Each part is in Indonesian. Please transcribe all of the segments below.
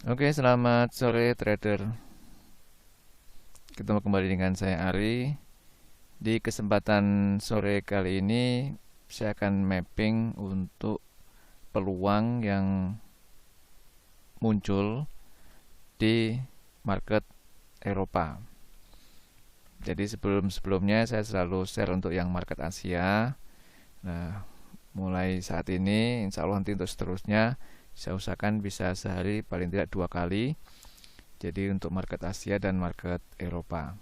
Oke, selamat sore trader. Ketemu kembali dengan saya Ari. Di kesempatan sore kali ini saya akan mapping untuk peluang yang muncul di market Eropa. Jadi sebelumnya saya selalu share untuk yang market Asia. Nah, mulai saat ini insya Allah nanti untuk seterusnya saya usahakan bisa sehari paling tidak 2 kali. Jadi untuk market Asia dan market Eropa.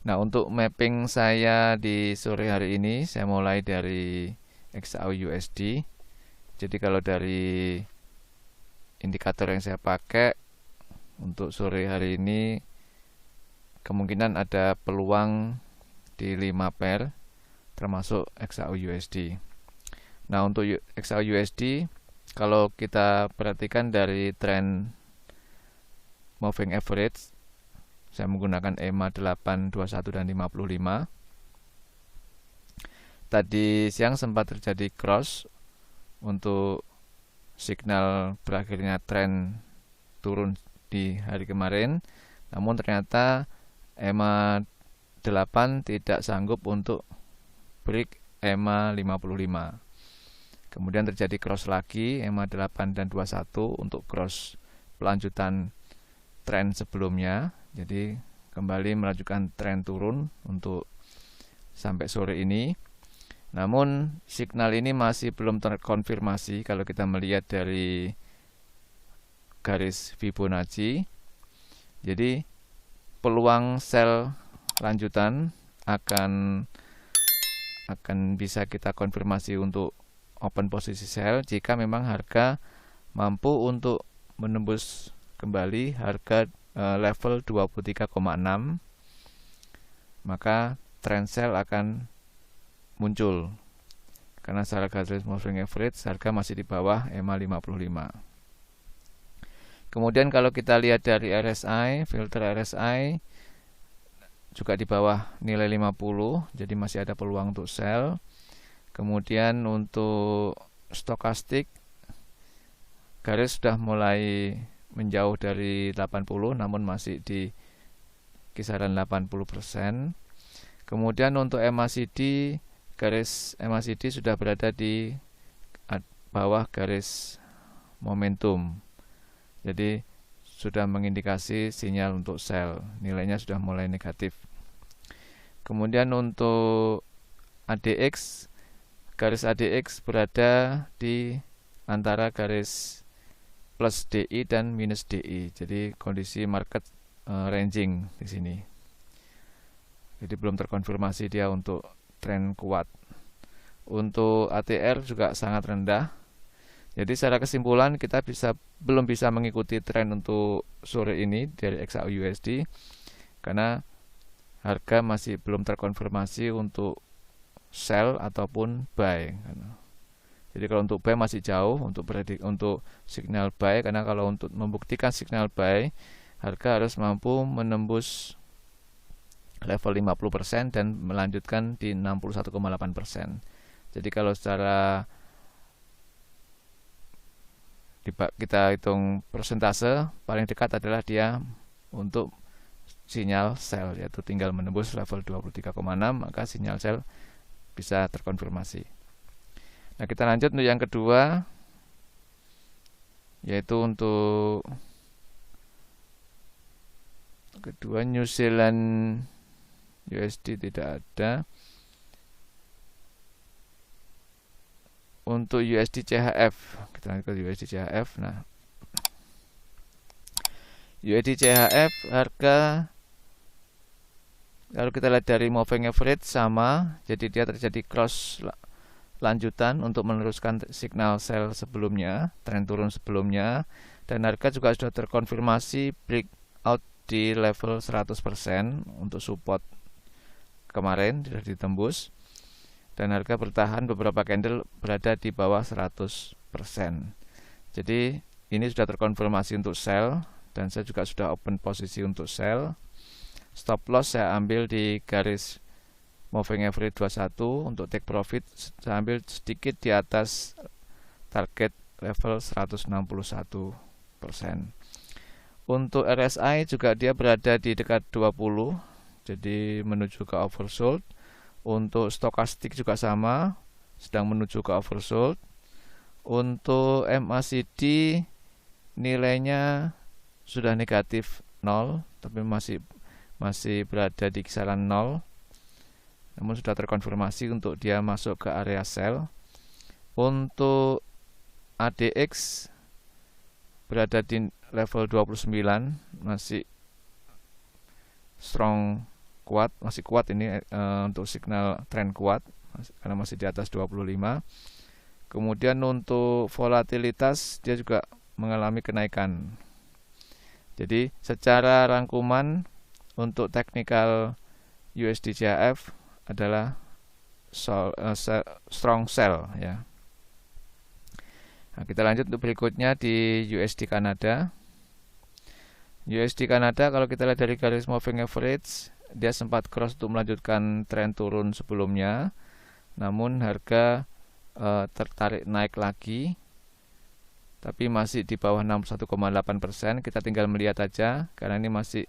Nah, untuk mapping saya di sore hari ini, saya mulai dari XAU-USD. Jadi kalau dari indikator yang saya pakai untuk sore hari ini, kemungkinan ada peluang di 5 pair, termasuk XAU-USD. Nah, untuk XAU-USD, kalau kita perhatikan dari tren moving average, saya menggunakan EMA 8, 21 dan 55. Tadi siang sempat terjadi cross untuk signal berakhirnya tren turun di hari kemarin. Namun ternyata EMA 8 tidak sanggup untuk break EMA 55. Kemudian terjadi cross lagi EMA 8 dan 21 untuk cross pelanjutan tren sebelumnya. Jadi kembali melanjutkan tren turun untuk sampai sore ini. Namun signal ini masih belum terkonfirmasi kalau kita melihat dari garis Fibonacci. Jadi peluang sell lanjutan akan bisa kita konfirmasi untuk open posisi sell jika memang harga mampu untuk menembus kembali harga level 23,6, maka trend sell akan muncul karena secara garis moving average harga masih di bawah EMA 55. Kemudian kalau kita lihat dari RSI, filter RSI juga di bawah nilai 50, jadi masih ada peluang untuk sell. Kemudian untuk stokastik, garis sudah mulai menjauh dari 80, namun masih di kisaran 80%. Kemudian untuk MACD, garis MACD sudah berada di bawah garis momentum. Jadi sudah mengindikasi sinyal untuk sell. Nilainya sudah mulai negatif. Kemudian untuk ADX, garis ADX berada di antara garis plus DI dan minus DI. Jadi kondisi market ranging di sini. Jadi belum terkonfirmasi dia untuk tren kuat. Untuk ATR juga sangat rendah. Jadi secara kesimpulan kita belum bisa mengikuti tren untuk sore ini dari XAU-USD karena harga masih belum terkonfirmasi untuk sell ataupun buy. Jadi kalau untuk buy masih jauh untuk signal buy, karena kalau untuk membuktikan signal buy harga harus mampu menembus level 50% dan melanjutkan di 61,8%. Jadi kalau secara kita hitung persentase, paling dekat adalah dia untuk sinyal sell, yaitu tinggal menembus level 23,6, maka sinyal sell bisa terkonfirmasi. Nah, kita lanjut untuk yang kedua, yaitu untuk New Zealand USD tidak ada. Untuk USD CHF, kita lanjut ke USD CHF. Nah, USD CHF harga kalau kita lihat dari moving average sama, jadi dia terjadi cross lanjutan untuk meneruskan signal sell sebelumnya, tren turun sebelumnya, dan harga juga sudah terkonfirmasi breakout di level 100% untuk support kemarin sudah ditembus, dan harga bertahan beberapa candle berada di bawah 100%. Jadi ini sudah terkonfirmasi untuk sell, dan saya juga sudah open posisi untuk sell. Stop loss saya ambil di garis moving average 21. Untuk take profit saya ambil sedikit di atas target level 161%. Untuk RSI juga dia berada di dekat 20, jadi menuju ke oversold. Untuk stokastik juga sama, sedang menuju ke oversold. Untuk MACD nilainya sudah negatif 0, tapi masih berada di kisaran 0. Namun sudah terkonfirmasi untuk dia masuk ke area sell. Untuk ADX berada di level 29, masih strong, masih kuat ini untuk signal tren kuat karena masih di atas 25. Kemudian untuk volatilitas dia juga mengalami kenaikan. Jadi secara rangkuman untuk technical USD CHF adalah strong sell ya. Nah, kita lanjut untuk berikutnya di USD Kanada. USD Kanada kalau kita lihat dari garis moving average, dia sempat cross untuk melanjutkan tren turun sebelumnya, namun harga tertarik naik lagi, tapi masih di bawah 61,8%. Kita tinggal melihat aja karena ini masih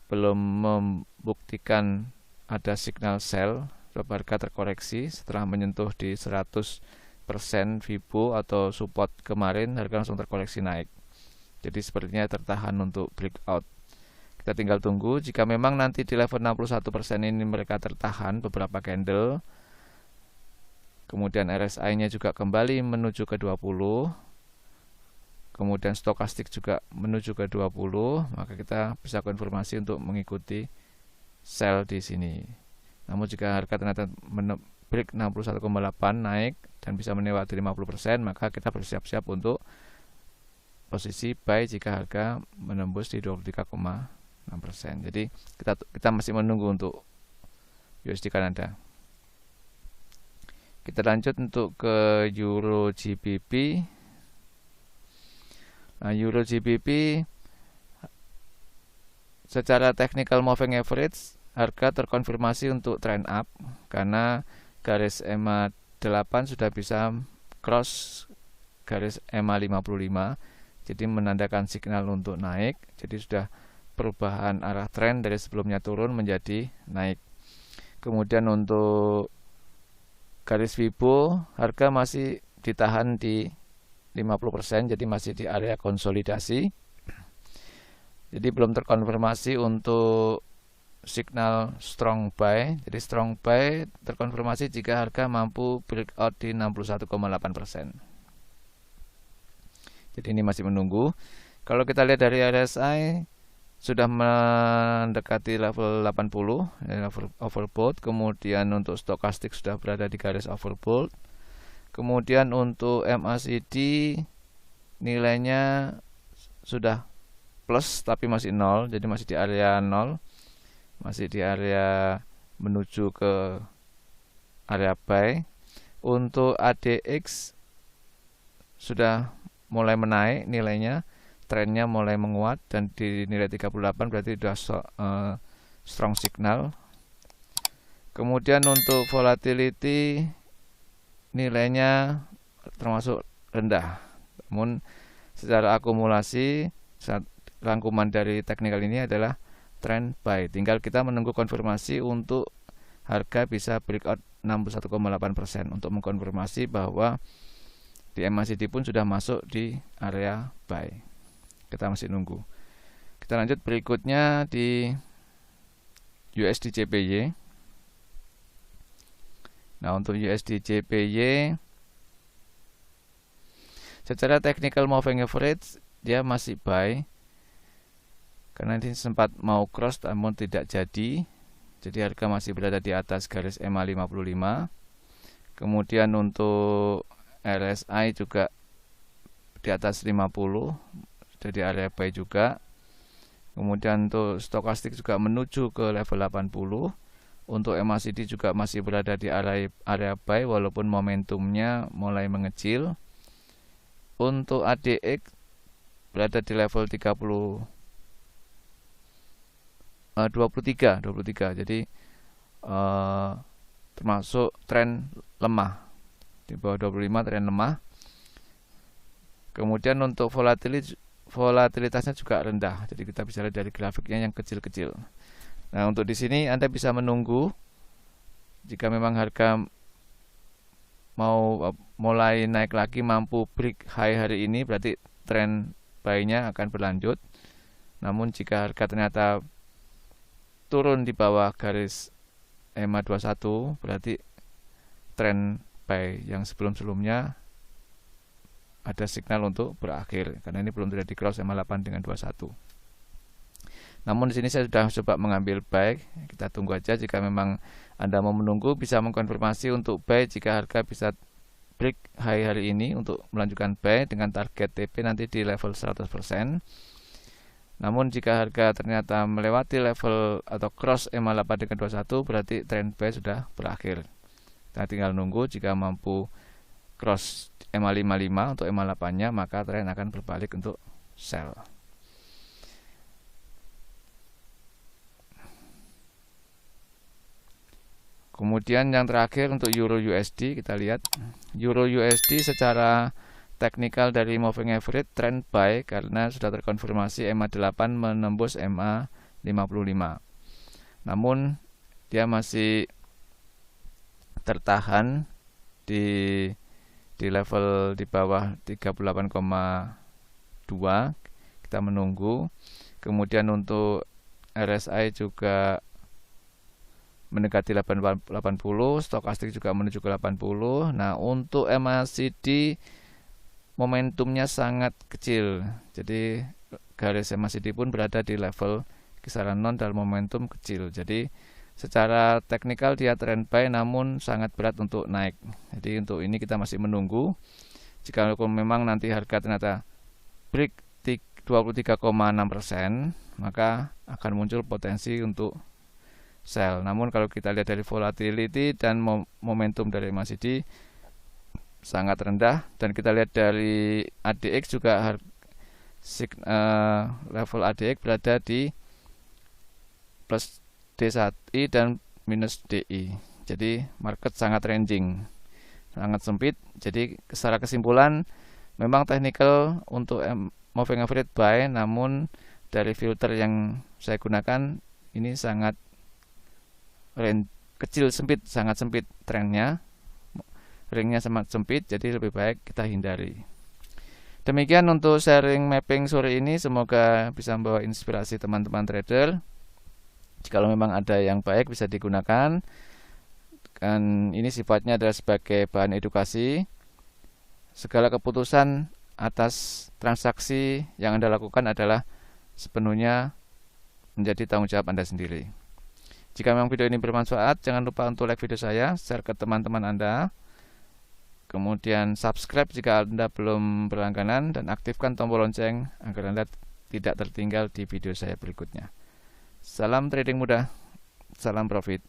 belum membuktikan ada signal sell. Sebab harga terkoreksi setelah menyentuh di 100% Fibo atau support kemarin, harga langsung terkoreksi naik. Jadi sepertinya tertahan untuk breakout. Kita tinggal tunggu jika memang nanti di level 61% ini mereka tertahan beberapa candle. Kemudian RSI-nya juga kembali menuju ke 20. Kemudian stokastik juga menuju ke 20, maka kita bisa konfirmasi untuk mengikuti sell di sini. Namun jika harga ternyata break 61,8 naik dan bisa melewati 50%, maka kita bersiap-siap untuk posisi buy jika harga menembus di 23,6%. Jadi kita masih menunggu untuk USD Kanada. Kita lanjut untuk ke Euro GBP. Nah, Euro GBP secara technical moving average harga terkonfirmasi untuk trend up karena garis EMA 8 sudah bisa cross garis EMA 55, jadi menandakan signal untuk naik. Jadi sudah perubahan arah tren dari sebelumnya turun menjadi naik. Kemudian untuk garis Fibo harga masih ditahan di 50%, jadi masih di area konsolidasi. Jadi belum terkonfirmasi untuk signal strong buy. Jadi strong buy terkonfirmasi jika harga mampu breakout di 61,8%. Jadi ini masih menunggu. Kalau kita lihat dari RSI sudah mendekati level 80, level overbought. Kemudian untuk stokastik sudah berada di garis overbought. Kemudian untuk MACD nilainya sudah plus tapi masih 0, jadi masih di area 0, masih di area menuju ke area buy. Untuk ADX sudah mulai menaik nilainya, trennya mulai menguat dan di nilai 38 berarti sudah strong signal. Kemudian untuk volatility nilainya termasuk rendah, namun secara akumulasi rangkuman dari teknikal ini adalah trend buy. Tinggal kita menunggu konfirmasi untuk harga bisa breakout 61,8% untuk mengkonfirmasi bahwa di MACD pun sudah masuk di area buy. Kita masih nunggu. Kita lanjut berikutnya di USD JPY. Nah, untuk USD JPY secara technical moving average dia masih buy karena ini sempat mau cross namun tidak jadi. Jadi harga masih berada di atas garis EMA 55. Kemudian untuk RSI juga di atas 50, jadi area buy juga. Kemudian untuk stokastik juga menuju ke level 80. Untuk MACD juga masih berada di area buy walaupun momentumnya mulai mengecil. Untuk ADX berada di level 23. Jadi termasuk tren lemah. Di bawah 25 tren lemah. Kemudian untuk volatilitasnya juga rendah. Jadi kita bisa lihat dari grafiknya yang kecil-kecil. Nah, untuk di sini Anda bisa menunggu jika memang harga mau mulai naik lagi, mampu break high hari ini, berarti tren buy-nya akan berlanjut. Namun jika harga ternyata turun di bawah garis EMA 21, berarti tren buy yang sebelum-sebelumnya ada signal untuk berakhir, karena ini belum terjadi cross EMA 8 dengan 21. Namun di sini saya sudah coba mengambil buy. Kita tunggu aja, jika memang Anda mau menunggu bisa mengkonfirmasi untuk buy jika harga bisa break high hari ini untuk melanjutkan buy dengan target TP nanti di level 100%. Namun jika harga ternyata melewati level atau cross EMA 8 dengan 21, berarti trend buy sudah berakhir. Kita tinggal nunggu, jika mampu cross EMA 55 untuk EMA 8-nya, maka tren akan berbalik untuk sell. Kemudian yang terakhir untuk Euro USD, kita lihat Euro USD secara teknikal dari moving average trend buy karena sudah terkonfirmasi EMA 8 menembus EMA 55. Namun dia masih tertahan di level di bawah 38,2. Kita menunggu. Kemudian untuk RSI juga mendekati 80, stokastik juga menuju ke 80. Nah, untuk MACD momentumnya sangat kecil. Jadi garis MACD pun berada di level kisaran non dalam momentum kecil. Jadi secara teknikal dia trend buy namun sangat berat untuk naik. Jadi untuk ini kita masih menunggu. Jika memang nanti harga ternyata break 23,6%, maka akan muncul potensi untuk sell. Namun kalau kita lihat dari volatility dan momentum dari MACD sangat rendah, dan kita lihat dari ADX juga level ADX berada di plus D1I dan minus DI. Jadi market sangat ranging, sangat sempit. Jadi secara kesimpulan memang technical untuk moving average buy, namun dari filter yang saya gunakan ini sangat kecil, sempit, sangat sempit trennya, ringnya sangat sempit, jadi lebih baik kita hindari. Demikian untuk sharing mapping sore ini, semoga bisa membawa inspirasi teman-teman trader. Jika memang ada yang baik bisa digunakan, dan ini sifatnya adalah sebagai bahan edukasi. Segala keputusan atas transaksi yang Anda lakukan adalah sepenuhnya menjadi tanggung jawab Anda sendiri. Jika memang video ini bermanfaat, jangan lupa untuk like video saya, share ke teman-teman Anda, kemudian subscribe jika Anda belum berlangganan, dan aktifkan tombol lonceng agar Anda tidak tertinggal di video saya berikutnya. Salam trading mudah, salam profit.